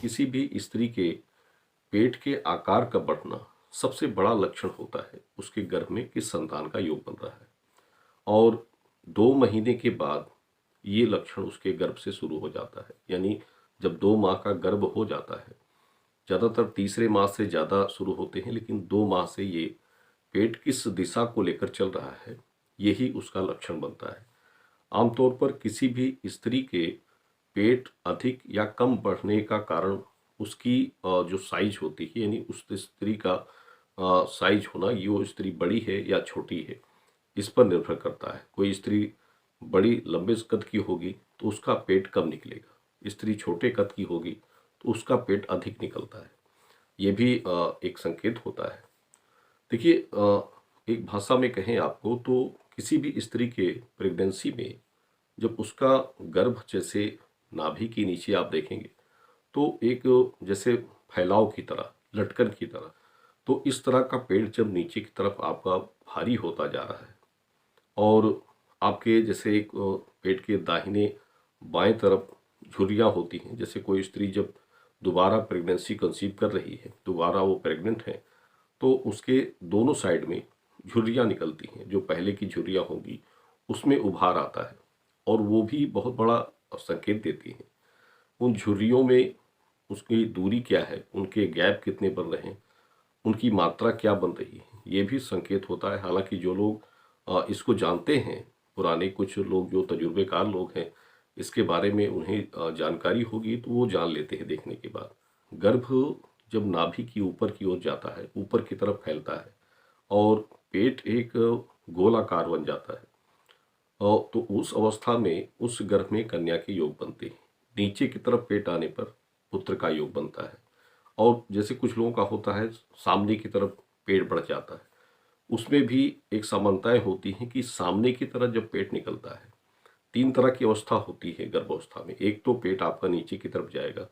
किसी भी स्त्री के पेट के आकार का बढ़ना सबसे बड़ा लक्षण होता है उसके गर्भ में किस संतान का योग बन रहा है। और 2 महीने के बाद ये लक्षण उसके गर्भ से शुरू हो जाता है, यानी जब 2 माह का गर्भ हो जाता है, ज़्यादातर तीसरे माह से ज़्यादा शुरू होते हैं, लेकिन 2 माह से ये पेट किस दिशा को लेकर चल रहा है यही उसका लक्षण बनता है। आमतौर पर किसी भी स्त्री के पेट अधिक या कम बढ़ने का कारण उसकी जो साइज होती है, यानी उस स्त्री का साइज होना, ये वो स्त्री बड़ी है या छोटी है, इस पर निर्भर करता है। कोई स्त्री बड़ी लंबे कद की होगी तो उसका पेट कम निकलेगा, स्त्री छोटे कद की होगी तो उसका पेट अधिक निकलता है। ये भी एक संकेत होता है। देखिए, एक भाषा में कहें आपको तो किसी भी स्त्री के प्रेगनेंसी में जब उसका गर्भ जैसे नाभि के नीचे आप देखेंगे तो एक जैसे फैलाव की तरह, लटकन की तरह, तो इस तरह का पेट जब नीचे की तरफ आपका भारी होता जा रहा है और आपके जैसे एक पेट के दाहिने बाएं तरफ झुर्रियाँ होती हैं, जैसे कोई स्त्री जब दोबारा प्रेगनेंसी कंसीव कर रही है, दोबारा वो प्रेग्नेंट है, तो उसके दोनों साइड में झुर्रियाँ निकलती हैं। जो पहले की झुर्रियाँ होंगी उसमें उभार आता है और वो भी बहुत बड़ा संकेत देती हैं। उन झुर्रियों में उसकी दूरी क्या है, उनके गैप कितने बन रहे हैं, उनकी मात्रा क्या बन रही है, ये भी संकेत होता है। हालांकि जो लोग इसको जानते हैं, पुराने कुछ लोग जो तजुर्बेकार लोग हैं, इसके बारे में उन्हें जानकारी होगी तो वो जान लेते हैं देखने के बाद। गर्भ जब नाभि की ऊपर की ओर जाता है, ऊपर की तरफ फैलता है और पेट एक गोलाकार बन जाता है, और तो उस अवस्था में उस गर्भ में कन्या के योग बनते हैं। नीचे की तरफ पेट आने पर पुत्र का योग बनता है। और जैसे कुछ लोगों का होता है सामने की तरफ पेट बढ़ जाता है, उसमें भी एक समानताएं होती हैं कि सामने की तरफ जब पेट निकलता है, 3 तरह की अवस्था होती है गर्भावस्था में। एक तो पेट आपका नीचे की तरफ जाएगा,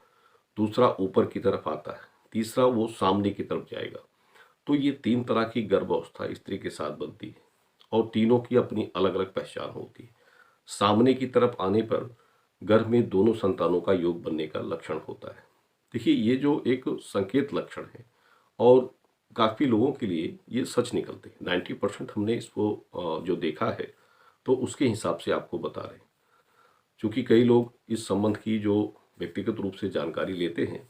दूसरा ऊपर की तरफ आता है, तीसरा वो सामने की तरफ जाएगा। तो ये 3 तरह की गर्भावस्था स्त्री के साथ बनती है और तीनों की अपनी अलग अलग पहचान होती है। सामने की तरफ आने पर गर्भ में दोनों संतानों का योग बनने का लक्षण होता है। देखिए, ये जो एक संकेत लक्षण है और काफ़ी लोगों के लिए ये सच निकलते हैं। 90% हमने इसको जो देखा है तो उसके हिसाब से आपको बता रहे हैं। क्योंकि कई लोग इस संबंध की जो व्यक्तिगत रूप से जानकारी लेते हैं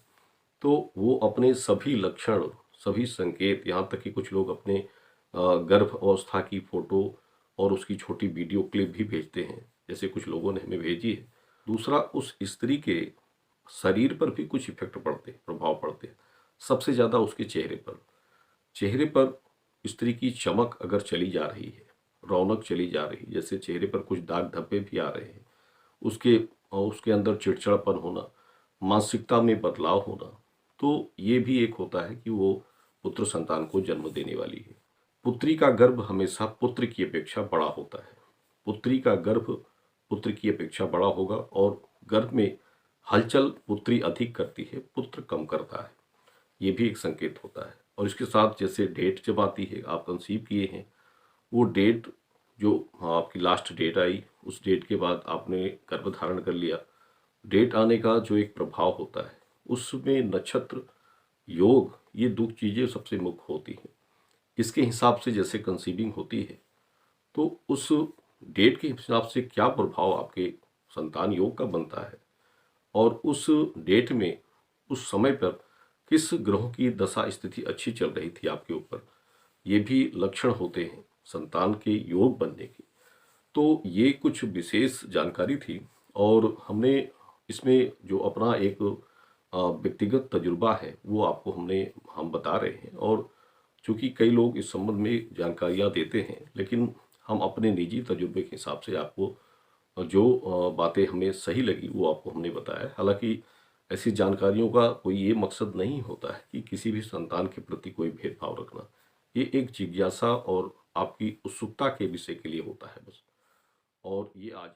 तो वो अपने सभी लक्षण, सभी संकेत, यहाँ तक कि कुछ लोग अपने गर्भ अवस्था की फोटो और उसकी छोटी वीडियो क्लिप भी भेजते हैं, जैसे कुछ लोगों ने हमें भेजी है। दूसरा, उस स्त्री के शरीर पर भी कुछ इफेक्ट पड़ते हैं, प्रभाव पड़ते हैं। सबसे ज़्यादा उसके चेहरे पर। चेहरे पर स्त्री की चमक अगर चली जा रही है, रौनक चली जा रही है, जैसे चेहरे पर कुछ दाग धब्बे भी आ रहे हैं, उसके उसके अंदर चिड़चिड़ापन होना, मानसिकता में बदलाव होना, तो ये भी एक होता है कि वो पुत्र संतान को जन्म देने वाली है। पुत्री का गर्भ हमेशा पुत्र की अपेक्षा बड़ा होता है। पुत्री का गर्भ पुत्र की अपेक्षा बड़ा होगा और गर्भ में हलचल पुत्री अधिक करती है, पुत्र कम करता है। ये भी एक संकेत होता है। और इसके साथ जैसे डेट जब आती है, आप कंसीव किए हैं, वो डेट जो आपकी लास्ट डेट आई, उस डेट के बाद आपने गर्भ धारण कर लिया, डेट आने का जो एक प्रभाव होता है उसमें नक्षत्र, योग, ये 2 चीज़ें सबसे मुख्य होती हैं। इसके हिसाब से जैसे कंसीविंग होती है तो उस डेट के हिसाब से क्या प्रभाव आपके संतान योग का बनता है और उस डेट में उस समय पर किस ग्रहों की दशा स्थिति अच्छी चल रही थी आपके ऊपर, ये भी लक्षण होते हैं संतान के योग बनने के। तो ये कुछ विशेष जानकारी थी और हमने इसमें जो अपना एक व्यक्तिगत तजुर्बा है वो आपको हम बता रहे हैं। और चूंकि कई लोग इस संबंध में जानकारियाँ देते हैं, लेकिन हम अपने निजी तजुर्बे के हिसाब से आपको जो बातें हमें सही लगी वो आपको हमने बताया। हालांकि ऐसी जानकारियों का कोई ये मकसद नहीं होता है कि किसी भी संतान के प्रति कोई भेदभाव रखना। ये एक जिज्ञासा और आपकी उत्सुकता के विषय के लिए होता है बस। और ये आज